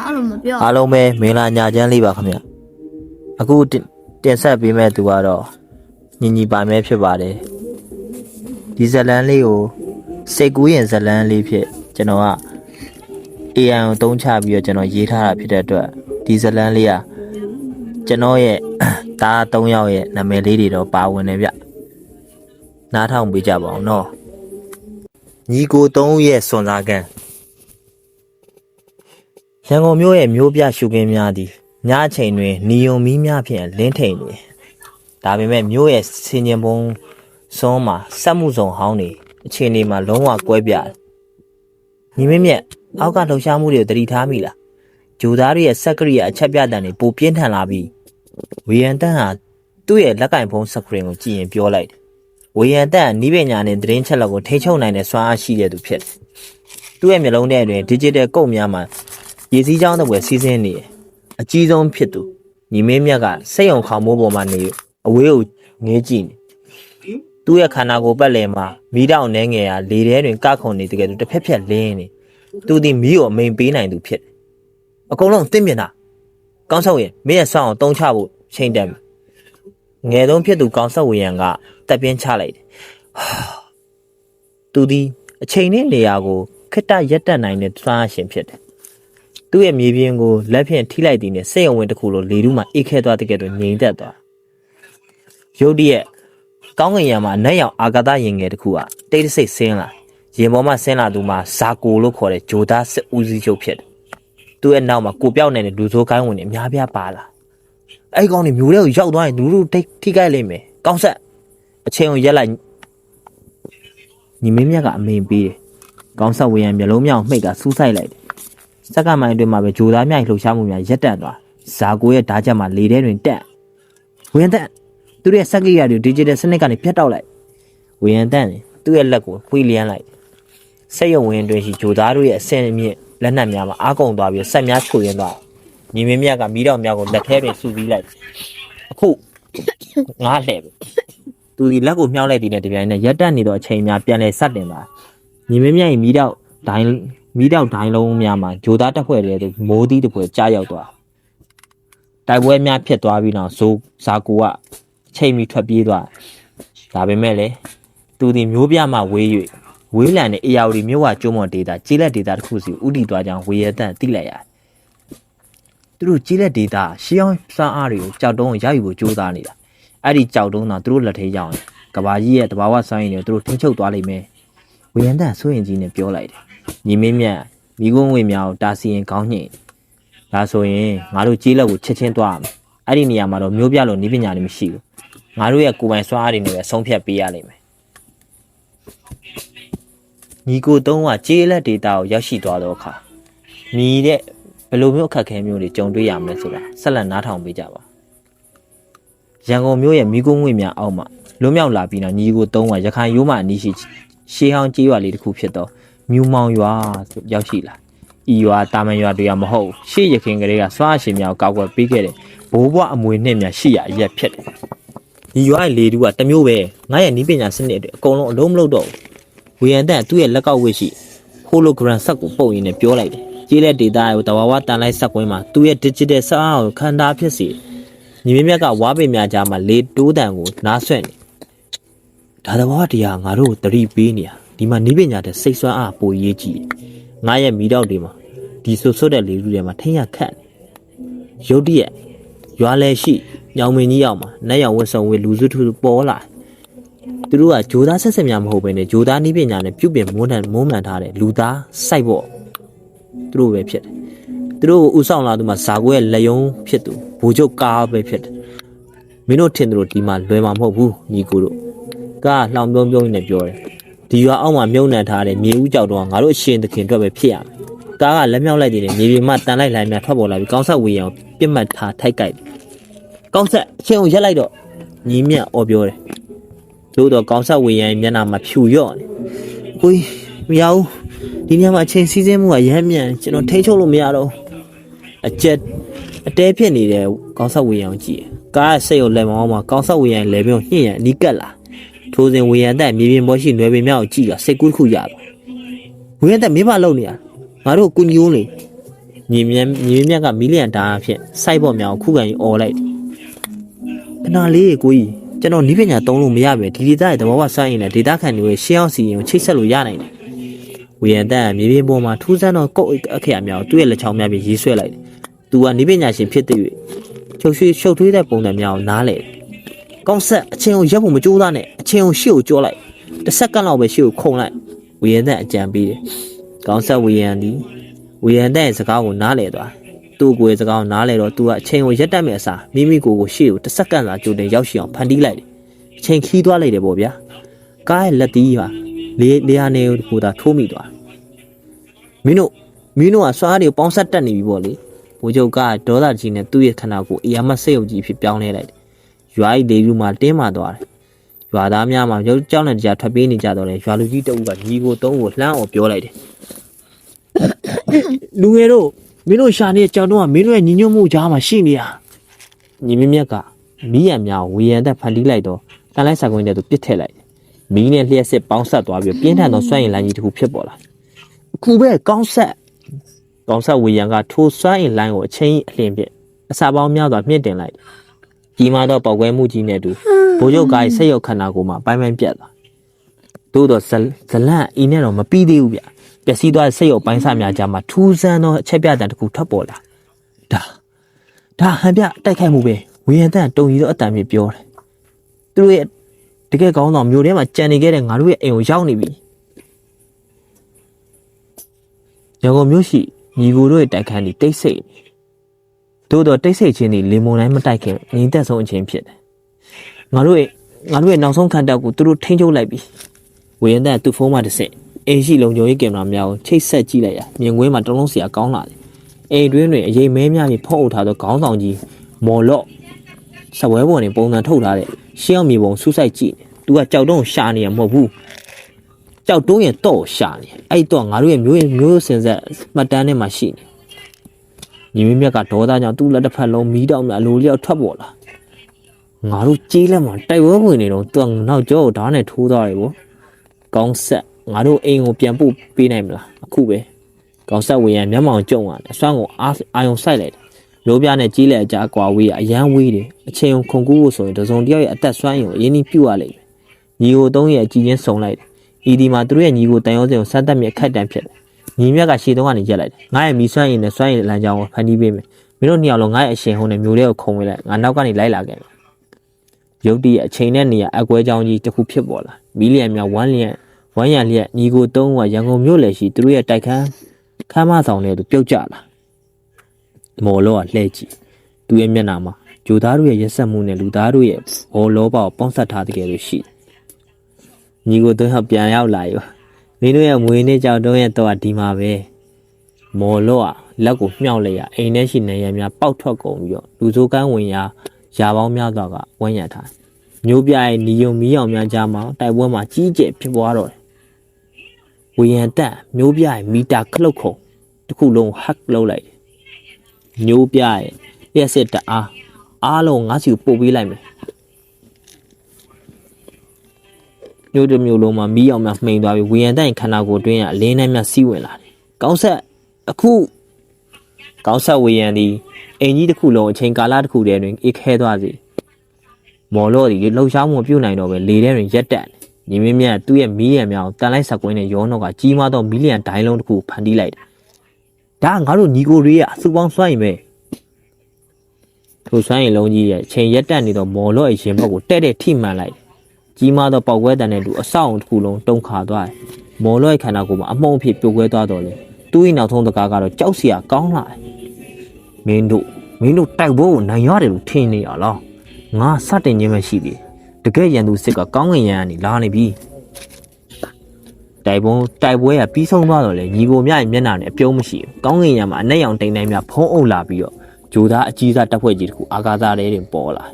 အဲ့လိုမပြော အားလုံးပဲမင်္ဂလာညချမ်းလေးပါခင်ဗျအခုတင်ဆက်ပေးမဲ့သူကတော့ညီညီပါမဲဖြစ်ပါတယ်ဒီဇလန်လေးကိုစိတ်ကူးရင်ဇလန်လေးဖြစ်ကျွန်တော်က AI ကိုတုံးချပြီးတော့ကျွန်တော်ရေးထားတာဖြစ်တဲ့အတွက်ဒီဇလန်လေးကကျွန်တော်ရဲ့ဒါ3ယောက်ရဲ့နာမည်လေးတွေတော့ပါဝင်နေဗျနားထောင်ပေးကြပါအောင်နော်ညီကို3ရဲ့စွန်စားကန်ရန်ကုန်မြို့ရဲ့မြို့ပြရှုခင်းများသည်ညအချိန်တွင်နီယွန်မီးများဖြင့်လင်းထိန်နေဒါပေမဲ့မြို့ရဲ့ဆင်ញင်ပုံစွန်းမှာစက်မှုဆောင်ဟောင်းနေအချိန်တွေမှာလုံးဝကွဲပြားညီမင်းမြက်အောက်ကလှုပ်ရှားမှုတွေကိုတတိထားမိလားဂျိုသားတွေရဲ့စက်ကရိယာအချက်ပြတန်တွေပိုပြင်းထန်လာပြီးဝေယံတန်းဟာသူ့ရဲ့လက်ကင်ဖုန်းစကရင်ကိုကြည့်ရင်ပြောလိုက်တယ်ဝေယံတန်းနီးပညာနဲ့သတင်းချက်လက်ကိုထိချုပ်နိုင်တဲ့စွမ်းအားရှိတဲ့သူဖြစ်တယ်သူ့ရဲ့မျက်လုံးထဲတွင် digital ကုတ်များမှာရေစည်းကြောင်းတဲ့ဘွယ်စီးဆင်းနေတယ်အကြီးဆုံးဖြစ်သူညီမင်းမြတ်ကစိတ်ုံခေါမိုးပေါ်မှာနေအဝေးကိုငေးကြည့်နေသူ့ရဲ့ခန္ဓာကိုယ်ပတ်လည်မှာမီးတောင်နှဲငယ်ရာလေထဲတွင်ကခုန်နေတကယ်သူတစ်ဖက်ဖက်လင်းနေသူဒီမီးကိုအမိန်ပေးနိုင်သူဖြစ်တယ်အကုန်လုံးသိမြင်တာကောင်းဆောက်ရင်မင်းရဲ့ဆောင်းအောင်တုံးချဖို့ချိန်တန်ငယ်ဆုံးဖြစ်သူကောင်းဆောက်ဝေရန်ကတက်ပြင်းချလိုက်တယ်သူဒီအချိန်နဲ့နေရာကိုခက်တရက်တက်နိုင်တဲ့စွမ်းအားရှင်ဖြစ်တယ်သူ့ရဲ့မြေပြင်ကိုလက်ဖြင့်ထိလိုက်တဲ့နဲ့စိတ်အဝင်တစ်ခုလိုလေထုမှအိတ်ခဲသွားတဲ့ကဲ့သို့ငြိမ်သက်သွားရုတ်တရက်ကောင်းကင်ယံမှာနတ်ရောင်အာကာသရင်ငယ်တစ်ခုကတိတ်တဆိတ်ဆင်းလာရင်ပေါ်မှာဆင်းလာသူမှာဇာကိုလို့ခေါ်တဲ့ဂျိုသားစစ်ဦးစီးချုပ်ဖြစ်တယ်သူ့ရဲ့နောက်မှာကိုပြောက်နေတဲ့လူဆိုးကိုင်းဝင်တွေအများပြားပါလာအဲ့ကောင်တွေမျိုးတွေကိုရောက်သွားရင်လူတို့ထိခိုက်လိမ့်မယ်ကောင်းဆက်အချိန်ကိုရက်လိုက်ညီမင်းမြတ်ကအမိန်ပေးတယ်ကောင်းဆက်ဝေရန်မျိုးလုံးမြောင်မှိတ်ကစူးဆိုင်လိုက်တယ်စက္ကန့်ပိုင်းအတွင်းမှာပဲဂျိုသားမြိုင်လှုပ်ရှားမှုများရပ်တန့်သွားဇာကိုရဲ့ဓာတ်ချက်မှာလေထဲတွင်တက်ဝေယံတန်သူရဲ့စက်ကရိယာတွေ digital စနစ်ကနေဖြတ်တောက်လိုက်ဝေယံတန်သူ့ရဲ့လက်ကိုဖွေးလျန်းလိုက်စက်ရုံဝင်တွင်ရှိဂျိုသားတို့ရဲ့အဆင့်အမြင့်လက်နက်များမှာအားကုန်သွားပြီးဆက်များချို့ရင်းသွားညီမင်းမြတ်ကမီးတော်များကိုလက်ထဲတွင်စုပြီးလိုက်အခုငါလှဲ့ပဲသူဒီလက်ကိုမြှောက်လိုက်တဲ့တပြိုင်နက်ရက်တက်နေတော့အချိန်များပြန်လဲဆက်တင်သွားညီမင်းမြတ်ရဲ့မီးတောက်ဒိုင်းလုံးများမှာဂျိုသားတက်ဖွဲ့တဲ့သူမိုးသီးတစ်ပွဲကြားရောက်သွားတိုက်ပွဲများဖြစ်သွားပြီးတော့ဇာကိုကချိန်ပြီးထွက်ပြေးသွားဒါပေမဲ့လေသူဒီမျိုးပြမှဝေးလံတဲ့အေယာဝတီမြို့ဝကျွန်းမော်ဒေတာကျေးလက်ဒေတာတစ်ခုစီဥတီသွားကြောင်းဝေရတန့်သိလိုက်ရတယ်သူတို့ကျေးလက်ဒေတာရှေးအောင်စားအားတွေကိုကြောက်တုံးကိုရယူဖို့ကြိုးစားနေတာအဲ့ဒီကြောက်တုံးတော့သူတို့လက်ထဲရောက်ရင်ကဘာကြီးရဲ့တဘာဝဆိုင်းရင်တွေသူတို့ထိချုပ်သွားလိမ့်မယ်ဝေရတန့်ဆိုရင်ကြီးနဲ့ပြောလိုက်တယ်ညီမင်းမြတ်မိကုန်းဝေမြောက်တာစီရင်ကောင်းညင်ဒါဆိုရင်ငါတို့ကျေးလက်ကိုချက်ချင်းသွားမယ်အဲ့ဒီနေရာမှာတော့မျိုးပြလို့နီးပညာတွေမရှိဘူးငါတို့ရဲ့ကိုယ်ပိုင်စွမ်းအားတွေနဲ့ပဲဆုံးဖြတ်ပေးရလိမ့်မယ်ညီကို3ကကျေးလက်ဒေတာကိုရောက်ရှိသွားတော့အခါမြည်တဲ့ဘယ်လိုမျိုးအခက်အခဲမျိုးတွေကြုံတွေ့ရမလဲဆိုတာဆက်လက်နားထောင်ပေးကြပါရန်ကုန်မြို့ရဲ့မိကုန်းဝေများအောက်မှာလွတ်မြောက်လာပြီးတော့ညီကို3ကရခိုင်ရိုးမှအနီးရှိရှေးဟောင်းကျေးရွာလေးတစ်ခုဖြစ်တော့မြူမောင်ရွာရောက်ရှိလာဤရွာတာမန်ရွာတွေကမဟုတ်ရှေ့ရခင်ကလေးကစွားရှင်များကိုကောက်ွယ်ပေးခဲ့တဲ့ဘိုးဘွားအမွေနှစ်များရှိရအရက်ဖြစ်တယ်ဒီရွာရဲ့လေတူကတမျိုးပဲငါရဲ့နီးပညာစနစ်တွေအကုန်လုံးအလုံးမလုံးတော့ဝေယံတန်သူ့ရဲ့လက်ကောက်ဝှက်ရှိဟိုလိုဂရမ်ဆက်ကိုပုတ်ရင်းနဲ့ပြောလိုက်တယ်ကျေးလက်ဒေတာကိုတဝဝတန်လိုက်ဆက်ကွင်းမှာသူ့ရဲ့ digital စအားကိုခန္ဓာဖြစ်စေညီမင်းမြတ်ကဝါပင်များကြားမှာလေတိုးတန်ကိုနားဆွဲ့နေဒါတဘာဝတရားငါတို့သတိပေးနေတာဒီမှာနီးပညာတဲ့စိတ်ဆွမ်းအားပိုရေးကြည့်ငါရဲ့မိတော့တွေမှာဒီဆွတ်တဲ့လေလူတွေမှာထိရခတ်ရုတ်တရက်ရွာလဲရှိညောင်မင်းကြီးရောက်မှာနတ်ရောင်ဝတ်စုံဝေလူစုထူပေါ်လာသူတို့ကဂျိုသားဆက်ဆက်များမဟုတ်ဘဲနဲ့ဂျိုသားနီးပညာနဲ့ပြုတ်ပြင်မိုးမှန်ထားတဲ့လူသားစိုက်ဖို့သူတို့ပဲဖြစ်တယ်သူတို့ကိုဥဆောင်လာသူမှာဇာကိုရဲ့လက်ယုံဖြစ်သူဘိုလ်ချုပ်ကားပဲဖြစ်တယ်မင်းတို့ထင်သူတို့ဒီမှာလွယ်မှာမဟုတ်ဘူးညီကိုတို့ကလှောင်ပြုံးနေပြောတယ်ဒီရွာအောက်မှာမြုံနှံထားတဲ့မြေဦးကြောက်တော့ငါတို့အရှင်သခင်အတွက်ပဲဖြစ်ရမယ်ကားကလက်မြောက်လိုက်တဲ့မြေပြင်မှာတန်လိုက်လိုင်းများထွက်ပေါ်လာပြီးကောင်းဆက်ဝေးအောင်ပြစ်မှတ်ထားထိုက်ကြိုက်ကောင်းဆက်အချင်းကိုရက်လိုက်တော့ညီမြတ်အော်ပြောတယ်တို့တော့ကောင်းဆက်ဝေးရန်မျက်နှာမှာဖြူရော့နေကိုကြီးမရဘူးဒီညမှာအချင်းစီးစင်းမှုကရမ်းမြန်ကျွန်တော်ထိန်းချုပ်လို့မရတော့အတဲဖြစ်နေတဲ့ကောင်းဆက်ဝေးရန်ကြည့်ကားစိတ်ကိုလက်မောင်းမှာကောင်းဆက်ဝေးရန်လဲပြုံးညှင့်ရန်အနီးကပ်လာထိုးစဉ်ဝေယံတက်မြေပြင်ပေါ်ရှိနွယ်ပင်များကိုကြည့်တော့စိတ်ကူးတစ်ခုရပါဝေယံတက်မင်းမလုံနေရငါတို့ကုညိုးလေ ညီမြတ်ကမီလီယံဒါအဖြစ်စိုက်ပေါ်မြောင်ခုခံအော်လိုက်ခဏလေးကိုကြီးကျွန်တော်နီးပညာသုံးလို့မရပဲဒီဒေသရဲ့သဘောဝဆိုင်ရင်လည်းဒေသခံတွေရှင်းအောင်စီရင်ချိတ်ဆက်လို့ရနိုင်တယ်ဝီယန်တန်မြေပြင်ပေါ်မှာထူးဆန်းသောကုတ်အခရာများသူ့ရဲ့လက်ချောင်းများပြီးရေးဆွဲလိုက်တယ်သူကနီးပညာရှင်ဖြစ်တဲ့၍ရှုပ်ထွေးတဲ့ပုံစံများကိုနားလေကောင်းဆက်အချင်းကိုရပ်ဖို့မကြိုးစားနဲ့အချင်းကိုရှေ့ကိုကြောလိုက်တစ်စက္ကန့်လောက်ပဲရှေ့ကိုခုန်လိုက်ဝီယန်တန်အကြံပေးတယ်ကောင်းဆက်ဝီယန်တန်ရဲ့စကားကိုနားလေသွားသူ့ကိုယ်စကားကိုနားလေတော့သူကအချိန်ကိုရက်တက်မဲ့အစားမိမိကိုယ်ကိုရှေ့ကိုတစ်စက္ကန့်သာကြိုတင်ရောက်ရှိအောင်ဖန်တီးလိုက်တယ်အချိန်ခီးသွားလိုက်တယ်ပေါ့ဗျာကားရဲ့လက်သီးပါလေယာနေကိုသာထိုးမိသွားမင်းတို့ကစွားတွေကိုပေါင်းဆက်တက်နေပြီပေါ့လေဘိုးချုပ်ကဒေါသကြီးနဲ့သူ့ရဲ့ခန္ဓာကိုယ်အယာမတ်စိတ်အုပ်ကြီးဖြစ်ပြောင်းလဲလိုက်တယ်ရွာ၏ဒေလူမှာတင်းမာသွားတယ်ရွာသားများမှာရုပ်ကြောက်နဲ့ကြားထွက်ပြေးနေကြတော့လေရွာလူကြီးတအုပ်ကညီကိုသုံးကိုလှမ်းအောင်ပြောလိုက်တယ်လူငယ်တို့မင်းတို့ရှာနေတဲ့ကြောင်တော့ကမင်းတို့ရဲ့ညီညွတ်မှုကြားမှာရှိနေတာညီမမြတ်ကမီးရံများဝေယံသက်ဖန်တီးလိုက်တော့တန်လိုက်စာကွင်းတဲ့သူပစ်ထည့်လိုက်မီးနဲ့လျှက်စစ်ပေါင်းဆက်သွားပြီးပြင်းထန်သောစွမ်းရည်လိုင်းကြီးတစ်ခုဖြစ်ပေါ်လာအခုပဲကောင်းဆက်ဝေယံကထိုးစွမ်းရည်လိုင်းကိုအချင်းအလင်းပြအစာပေါင်းများစွာမြင့်တင်လိုက်ကြီးမားသောပေါက်ကွဲမှုကြီးနဲ့တူဘိုးချုပ်ကစိတ်ရောက်ခန္ဓာကိုယ်မှာပိုင်းပြတ်သွားသို့တော့ဇလန့်အီနဲ့တော့မပြီးသေးဘူးဗျပျက်စီးသွားတဲ့စိတ်ရောက်ပိုင်းစားများကြားမှာထူးဆန်းသောအချက်ပြတံတစ်ခုထွက်ပေါ်လာဒါဟန်ပြတိုက်ခိုက်မှုပဲဝေယံတန်တုံရီသောအတန်မျိုးပြောတယ်သူတို့ရဲ့တကယ်ကောင်းဆောင်မျိုးထဲမှာကြံနေခဲ့တဲ့ငါတို့ရဲ့အိမ်ကိုရောက်နေပြီရန်ကုန်မြို့ရှိညီကိုတို့ရဲ့တိုက်ခန်းဒီတိတ်ဆိတ်သို့တော့တိတ်ဆိတ်ခြင်းဒီလေမုန်တိုင်းမတိုက်ခင်ငြိမ်သက်ဆုံးအချင်းဖြစ်တယ်ငါတို့ရဲ့နောက်ဆုံးခံတပ်ကိုသူတို့ထိန်းချုပ်လိုက်ပြီဝေယံတန်သူ့ဖုန်းမှာတစ်စက်အိမ်ရှိလုံခြုံရေးကင်မရာများကိုချိတ်ဆက်ကြည့်လိုက်ရမြင်ကွင်းမှာတလုံးစီကောင်းလာတယ်အိမ်တွင်းတွင်အရေးမဲများပြီးဖုံးအုပ်ထားသောခေါင်းဆောင်ကြီးမော်လော့စပွဲပေါ်နေပုံစံထုတ်ထားတဲ့ရှင်းအောင်မြေပုံဆူဆိုင်ကြည့်သူကကြောက်တုံးရှာနေရမဟုတ်ဘူးကြောက်တုံးရဲ့တော့ရှာနေအဲ့တော့ငါတို့ရဲ့မျိုးစင်ဆက်မှတ်တမ်းထဲမှာရှိနေညီမမြတ်ကဒေါသကြောင့်သူ့လက်တစ်ဖက်လုံးမီးတောင်များအလိုလျောက်ထွက်ပေါ်လာငါတို့ကြီးလက်မှာတိုက်ဝဲဝင်နေတော့သူကနောက်ကျောကိုဓာတ်နဲ့ထိုးသွားတယ်ဗောကောင်းဆက်ငါတို့အိမ်ကိုပြန်ပို့ပေးနိုင်မလားအခုပဲကောင်းဆက်ဝေယံမျက်မှောင်ကျုံရတယ်အစွမ်းကိုအာယုံဆိုင်လိုက်တယ်ရိုးပြနဲ့ကြီးလက်အကြကွာဝေးရအရန်ဝေးတယ်အချိန်ခုန်ကူးဖို့ဆိုရင်တစုံတယောက်ရဲ့အသက်စွမ်းရည်ကိုအရင်ပြုတ်ရလိမ့်မယ်ညီကိုသုံးရဲ့အကြည့်ချင်းစုံလိုက်တယ်ဤဒီမှာသူတို့ရဲ့ညီကိုတန်ရုံးစင်ကိုစမ်းသပ်မြက်ခတ်တန်းဖြစ်တယ်ညီမြတ်ကရှေ့တုံးကနေရက်လိုက်တယ်ငါရဲ့မီစွမ်းရည်နဲ့စွမ်းရည်လမ်းကြောင်းကိုဖန်တီးပေးမယ်မင်းတို့နှစ်ယောက်လုံးငါရဲ့အရှင်ဟုံးနဲ့မျိုးလေးကိုခုံဝင်လိုက်ငါနောက်ကနေလိုက်လာခဲ့မယ်ရုတ်တရက်အချိန်နဲ့နေရအကွဲကြောင်းကြီးတစ်ခုဖြစ်ပေါ်လာမီလီယံများဝမ်းရံလျက်ညီကိုသုံးကရန်ကုန်မြို့လေရှိသူတို့ရဲ့တိုက်ခန်းမဆောင်လေးတို့ပြုတ်ကျလာမော်လောကလှဲ့ကြည့်သူရဲ့မျက်နှာမှာဂျိုသားတို့ရဲ့ရက်ဆက်မှုနဲ့လူသားတို့ရဲ့ဘောလောဘကိုပေါင်းစပ်ထားတဲ့ကဲလို့ရှိညီကိုသုံးကပြန်ရောက်လာရောမင်းတို့ရဲ့မွေးနေ့ကြောက်တုံးရဲ့တော့ဒီမှာပဲမော်လောကလက်ကိုမြှောက်လိုက်ရအိမ်ထဲရှိနေရများပေါက်ထွက်ကုန်ပြီးတော့လူစိုးကန်းဝင်ရာပေါင်းများစွာကဝန်းရံထားမျိုးပြရဲ့ညီယုံမီးအောင်များကြားမှာတိုက်ပွဲမှာကြီးကျယ်ဖြစ်ပွားတော့တယ်ဝေယံတက်မျိုးပြရဲ့မီတာခလုတ်ခုံတစ်ခုလုံးဟက်လုပ်လိုက်မျိုးပြရဲ့ရက်စစ်တအားလုံးငါးစီကိုပို့ပေးလိုက်မယ်မျိုးတစ်မျိုးလုံးမှာမီးအောင်များမှိန်သွားပြီးဝေယံတက်ခန္ဓာကိုယ်တွင်းကအလင်းနဲ့များစီးဝင်လာတယ်ကောင်းဆက်ဝေယံဒီအိမ်ကြီးတစ်ခုလုံးအချိန်ကာလတစ်ခုတည်းတွင်အေးခဲသွားစေမော်လော့ဒီလှုပ်ရှားမှုပြုတ်နိုင်တော့ပဲလေထဲတွင်ရက်တက်ညီမမြတ်သူ့ရဲ့မီးရံများကိုတန်လိုက်ဆက်ကွင်းနဲ့ရောနှောကကြီးမားသောမီလီယံဒိုင်းလုံးတစ်ခုဖန်တီးလိုက်တယ်ဒါငါတို့ညီကိုတွေရဲ့အစုပေါင်းစွမ်းရည်ပဲထိုစွမ်းရည်လုံးကြီးရဲ့ချိန်ရက်တက်နေသောမော်လော့ရဲ့ရင်ဘက်ကိုတဲ့ထိမှန်လိုက်ကြီးမားသောပေါက်ကွဲတန်တဲ့သူအဆောက်အုံတစ်ခုလုံးတုံခါသွားတယ်မော်လော့ရဲ့ခန္ဓာကိုယ်မှာအမှုန့်အဖြစ်ပြိုကွဲသွားတော့လေသူ့ရဲ့နောက်ဆုံးတကားကတော့ကြောက်စရာကောင်းလာတယ်မင်းတို့တိုက်ပွဲကိုနိုင်ရတယ်လို့ထင်နေရလားငါစတင်ခြင်းမရှိသေးတကယ်ရန်သူစစ်ကကောင်းငင်ရန်ကနေလာနေပြီတိုက်ပွဲကပြီးဆုံးသွားတော့လေညီကိုမြရဲ့မျက်နှာနဲ့အပြုံးမရှိဘူးကောင်းငင်ရန်မှာအနက်ရောင်တိမ်တိုင်းများဖုံးအုပ်လာပြီးတော့ဂျိုသားအကြီးစားတပ်ဖွဲ့ကြီးတခုအာကာသထဲတွင်ပေါ်လ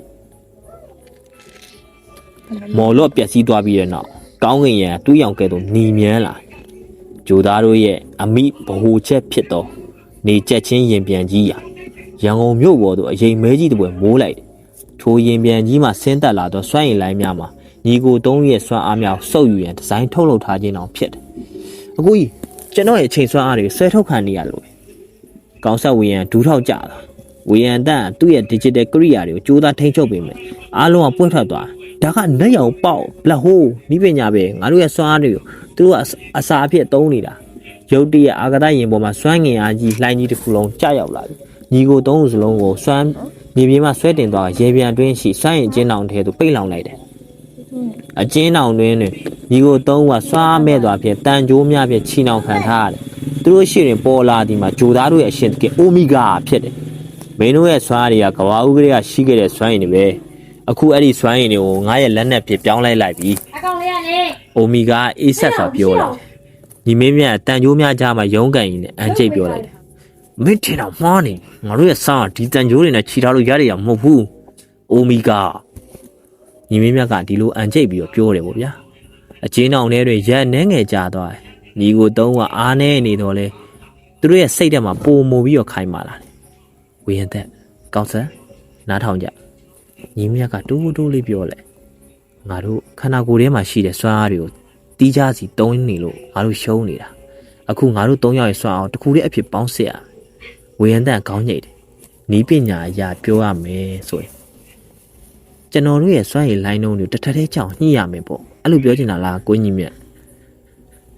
ာမော်လော့ပျက်စီးသွားပြီးတဲ့နောက်ကောင်းငင်ရန်တူးရောင်ကဲ့သို့หนีမြန်းလာဂျိုသားတို့ရဲ့အမိဗဟိုချက်ဖြစ်သောနေချက်ချင်းရင်ပြန်ကြီးရာရန်ကုန်မြို့ပေါ်သို့အရင်မဲကြီးတစ်ပွဲမိုးလိုက်ထိုရင်ပြန်ကြီးမှဆင်းသက်လာသောစွမ်းရည်လိုင်းများမှာညီကိုသုံးရဲ့စွမ်းအားများစုပ်ယူရန်ဒီဇိုင်းထုတ်လုပ်ထားခြင်းတောင်ဖြစ်တယ်။အခုကြီးကျွန်တော်ရဲ့အချိန်စွမ်းအားတွေဆွဲထုတ်ခံနေရလို့ ကောင်းဆက်ဝေယံဒူးထောက်ကြတာဝေယံတန်သူ့ရဲ့ digital ကိရိယာတွေကိုကြိုးစားထိန်းချုပ်ပေးမယ်အားလုံးကပွင့်ထွက်သွားဒါကနှက်ရောင်ပေါက်ဘလက်ဟိုးနိပညာပဲငါတို့ရဲ့စွမ်းအားတွေကိုသူတို့ကအစာအဖြစ်သုံးနေတာရုတ်တရက်အာဂတရင်ပေါ်မှာစွမ်းငင်အားကြီးလှိုင်းကြီးတစ်ခုလုံးကျရောက်လာပြီညီကိုသုံးခုစလုံးကိုစွမ်းမြေပြင်မှာဆွဲတင်သွားရေပြန်တွင်းရှိစွမ်းရင်အကျဉ်းတောင်ထဲသို့ပိတ်လောင်လိုက်တယ်အကျဉ်းတောင်တွင်းတွင်ညီကိုသုံးကစွမ်းမဲ့သွားဖြင့်တန်ကြိုးများဖြင့်ချီနှောင်ခံထားရတယ်သူတို့ရှိရင်ပေါ်လာဒီမှာဂျိုသားတို့ရဲ့အရှင်တကယ်အိုမီဂါဖြစ်တယ်မင်းတို့ရဲ့စွမ်းအားတွေကကဘာဦးကလေးကရှိခဲ့တဲ့စွမ်းရည်တွေပဲအခုအဲ့ဒီစွမ်းရည်တွေကိုငါရဲ့လက်နဲ့ပြပြောင်းလိုက်ပြီအကောင်လေးကနေအိုမီဂါအေးဆက်ဆိုပြောလိုက်ညီမင်းမြတ်တန်ကြိုးများကြားမှာရုံးကန်ရင်းနဲ့အန်ကျိတ်ပြောလိုက်တယ်မင်းထင်တော့မှားနေငါတို့ရဲ့စားဒီတန်ကြိုးတွေနဲ့ခြိထားလို့ရရရမဟုတ်ဘူးအိုမီဂါညီမင်းမြတ်ကဒီလိုအန်ကျိတ်ပြီးတော့ပြောတယ်ပေါ့ဗျာအချင်းအောင်ထဲတွေရက်နှဲငယ်ကြသွားတယ်ညီကိုသုံးကအားနေနေတော့လေသူတို့ရဲ့စိတ်ထဲမှာပုံမူပြီးတော့ခိုင်းပါလာတယ်ဝေယံသက်ကောင်းစံနားထောင်ကြညီမကတိုးတိုးလေးပြောလဲငါတို့ခန္ဓာကိုယ်ထဲမှာရှိတဲ့စွမ်းအားတွေကိုတီးခြားစီတုံးနေလို့ငါတို့ရှုံးနေတာအခုငါတို့၃ယောက်ရဲ့စွမ်းအားတခုတည်းအဖြစ်ပေါင်းစစ်ရဝေယံသက်ခေါင်းညိတ်တယ်နီးပညာအရာပြောရမယ်ဆိုရင်ကျွန်တော်တို့ရဲ့စွမ်းရည်လိုင်းလုံးတွေတထက်ထဲကြောင်ညှိရမယ်ပေါ့အဲ့လိုပြောချင်တာလားကိုကြီးမြတ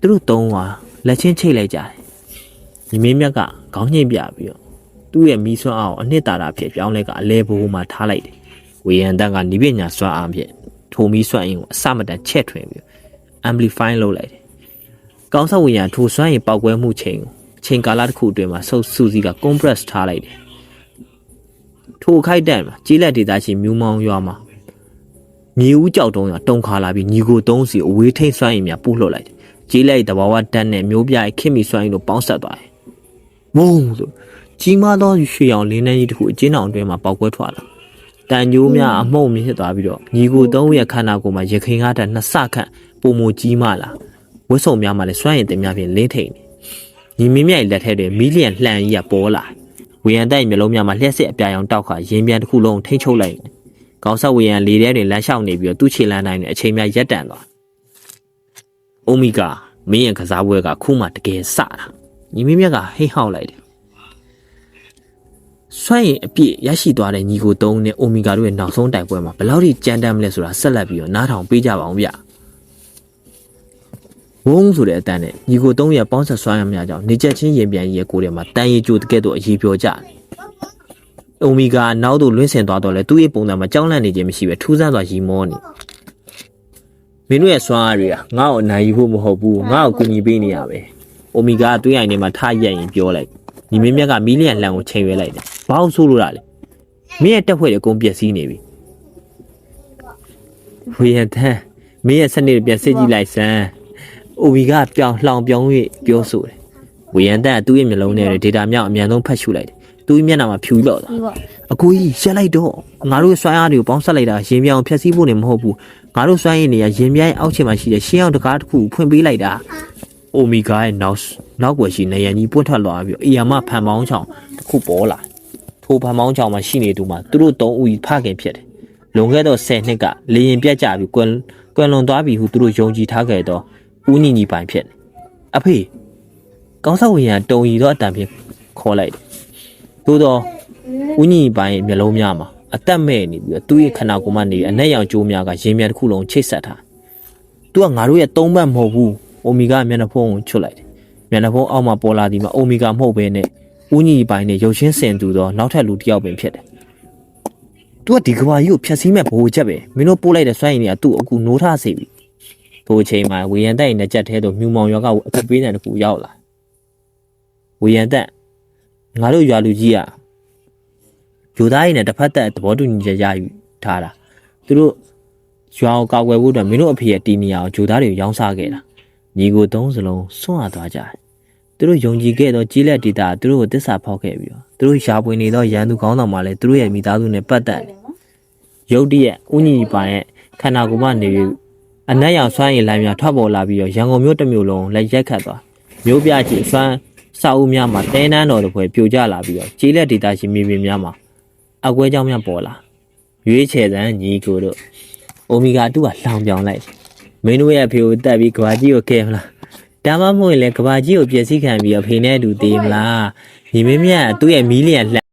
်သူတို့သုံးပါလက်ချင်းချိတ်လိုက်ကြတယ်ညီမမြတ်ကခေါင်းညိတ်ပြပြီးတော့သူ့ရဲ့မီးစွမ်းအားကိုအနှစ်သာရဖြစ်ပြောင်းလဲကအလဲဘိုးမှာထားလိုက်တယ်ဝေယံတန်ကနိပညာစွမ်းအားဖြင့်ထိုမီးစွမ်းအင်ကိုအစမတန်ချက်ထွင်ပြီး amplify လုပ်လိုက်တယ်ကောင်းဆောက်ဝေယံထိုစွမ်းရည်ပောက်ကွဲမှုချိန်ကိုအချိန်ကာလတစ်ခုအတွင်းမှာဆုပ်စူစီက compress ထားလိုက်တယ်ထိုခိုက်တန်မှာကြီးလက်ဒေတာရှိမြူးမောင်းရွာမှာမြေဦးကြောက်တုံးရတုံခါလာပြီးညီကိုသုံးစီအဝေးထိန်စွမ်းရည်များပို့လှုပ်လိုက်တယ်ကြီးလက်တဘာဝတန်းနဲ့မျိုးပြရဲ့ခင်မီစွမ်းရည်တို့ပေါင်းဆက်သွားတယ်မုံဆိုကြီးမားသောရွှေရောင်လင်းနှန်းကြီးတစ်ခုအကျဉ်းအောင်အတွင်းမှာပေါက်ကွဲထွက်လာတန်ကြိုးများအမှုန့်မြင့်သွားပြီးတော့ညီကိုသုံးရဲ့ခန္ဓာကိုယ်မှာရခိုင်ကားတဲ့နှစ်ဆခန့်ပုံမကြီးမားလာဝတ်စုံများမှာလည်းစွမ်းရည်တင်များဖြင့်လင်းထိန်နေညီမင်းမြတ်လက်ထက်တွင်မီလီယံလှန်ကြီးကပေါ်လာဝေယံတိုက်မျိုးလုံးများမှာလျှက်စစ်အပြာရောင်တောက်ခါရင်ပြန်တစ်ခုလုံးထိန်းချုပ်လိုက်ကောင်းဆောက်ဝေယံလေထဲတွင်လမ်းလျှောက်နေပြီးတော့သူ့ခြေလမ်းတိုင်းနဲ့အချိန်များရက်တန်သွားအိုမီဂါမင်းရဲ့ကစားပွဲကခုမှတကယ်စတာညီမင်းမြတ်ကဟိတ်ဟောက်လိုက်တယ်စွမ်းရည်အပြည့်ရရှိသွားတဲ့ညီကိုသုံးနဲ့အိုမီဂါတို့ရဲ့နောက်ဆုံးတိုက်ပွဲမှာဘယ်လောက်ထိကြမ်းတမ်းမလဲဆိုတာဆက်လက်ပြီးတော့နားထောင်ပေးကြပါအောင်ဗျဝုန်းဆိုတဲ့အတန်းနဲ့ညီကိုသုံးရဲ့ပေါင်းဆက်စွမ်းရများကြောင့်နေချက်ချင်းရင်ပြန်ကြီးရဲ့ကိုယ်ထဲမှာတန်ရီကျိုတကဲ့သို့အရေးပြောကြတယ်အိုမီဂါနောက်သို့လွင့်ဆင်သွားတော့လဲသူ့ရဲ့ပုံစံမှာကြောက်လန့်နေခြင်းမရှိပဲထူးဆန်းစွာရီမောနေမင်းတို့ရဲ့စွမ်းအားတွေကငါ့ကိုအနိုင်ယူဖို့မဟုတ်ဘူးငါ့ကိုကူညီပေးနေရပဲအိုမီဂါတွေးရင်ထဲမှာထားရက်ရင်ပြောလိုက်ညီမင်းမြတ်ကမီလီယံလှန်ကိုချိန်ရွေးလိုက်တယ်ဘာလို့ဆိုးလို့ရလဲမင်းရဲ့တက်ဖွဲ့တွေအကုန်ပြက်စီးနေပြီဝေယံတန်မင်းရဲ့စနစ်ပြန်စစ်ကြည့်လိုက်စမ်းအိုမီဂါပြောင်းလှောင်ပြောင်း၍ပြောဆိုတယ်ဝေယံတန်သူ့ရဲ့မျက်လုံးထဲဒေတာမြောက်အမြန်ဆုံးဖတ်ရှုလိုက်တယ်သူ့မျက်နှာမှာဖြူလော့သွားအကိုကြီးရက်လိုက်တော့ငါတို့စွမ်းအားတွေကိုပေါင်းဆက်လိုက်တာရင်ပြောင်ဖြက်စီးဖို့နေမဟုတ်ဘူးငါတို့စွမ်းရည်နေရရင်ပြိုင်အောက်ခြေမှာရှိတဲ့ရှင်းအောင်တကားတစ်ခုဖွင့်ပေးလိုက်တာအိုမီဂါရဲ့နောက်ွယ်ရှိနေရန်ကြီးပွင့်ထွက်လာပြီးအီယာမဖန်ပေါင်းချောင်တစ်ခုပေါ်လာထိုဖန်ပေါင်းချောင်မှာရှိနေသူမှာသူတို့၃ဦးဖခင်ဖြစ်တယ်လွန်ခဲ့သော10နှစ်ကလေရင်ပြတ်ကြပြီးကွယ်လွန်သွားပြီဟုသူတို့ယုံကြည်ထားခဲ့သောဦးညီညီပိုင်ဖြစ်တယ်အဖေကောင်းဆောက်ဝေယံတုံရီသောအတန်ဖြင့်ခေါ်လိုက်တယ်သို့တော့ဦးညီပိုင်မျက်လုံးများမှာအသက်မဲ့နေပြီးတော့သူ့ရဲ့ခန္ဓာကိုယ်မှနေအနက်ရောင်ကြိုးများကရင်ပြန်တစ်ခုလုံးချိတ်ဆက်ထားသူကငါတို့ရဲ့၃ဘက်မဟုတ်ဘူးအိုမီဂါမျက်နှာဖုံးကိုချွတ်လိုက်တယ်မျက်နှာဖုံးအောက်မှာပေါ်လာသည်မှာအိုမီဂါမဟုတ်ဘဲနဲ့ဦးညီပိုင်နဲ့ရုပ်ချင်းစင်သူသောနောက်ထပ်လူတစ်ယောက်ပင်ဖြစ်တယ်သူကဒီကဘာကြီးကိုဖျက်ဆီးမဲ့ဘိုးချက်ပဲမင်းတို့ပို့လိုက်တဲ့စွမ်းရည်တွေကသူ့အခုနိုးထားစေပြီထိုအချိန်မှာဝေယံတက်နဲ့ကြက်ထဲသို့မြူမောင်ရွာကအခုပေးတဲ့တစ်ခုရောက်လာဝေယံတက်ငါတို့ရွာလူကြီးကယူသားရည်နဲ့တစ်ဖက်သက်သဘောတူညီချက်ရယူထားတာသူတို့ရွာကိုကောက်ွယ်ဖို့အတွက်မင်းတို့အဖေရဲ့တီနီယာကိုယူသားတွေကိုရောင်းစားခဲ့တာညီကို၃စလုံးဆွန့်ရသွားကြတယ်သူတို့ယုံကြည်ခဲ့သောကြီးလက်ဒေတာသူတို့ကိုတစ္ဆာဖောက်ခဲ့ပြီးတော့သူတို့ရှားပွေနေသောရန်သူကောင်းဆောင်မှလည်းသူတို့ရဲ့မိသားစုနဲ့ပတ်သက်တယ်ရုတ်တရက်ဦးညီပိုင်ရဲ့ခန္ဓာကိုယ်မှနေအနက်ရောင်စွမ်းရည်လိုင်းများထွက်ပေါ်လာပြီးတော့ရန်ကုန်မြို့တစ်မြို့လုံးလက်ရိုက်ခတ်သွားမြို့ပြကြီးစွမ်းစာအုပ်များမှာတဲနန်းတော်တစ်ဖွဲပြိုကျလာပြီးတော့ကြီးလက်ဒေတာရှိမြေပြင်များမှာအကွဲကြောင်းများပေါ်လာရွေးချယ်စံညီကိုတို့အိုမီဂါ2ကလောင်ပြောင်လိုက်မင်းတို့ရဲ့ဖေကိုတက်ပြီးကွာကြီးကိုကဲမလား ဒါမှမဟုတ်ရင်လည်းကဘာကြီးကိုပြည့်စည်ခံပြီးတော့ဖေနဲ့အတူသေးမလားညီမင်းမြတ်သူ့ရဲ့မီးလျံလှ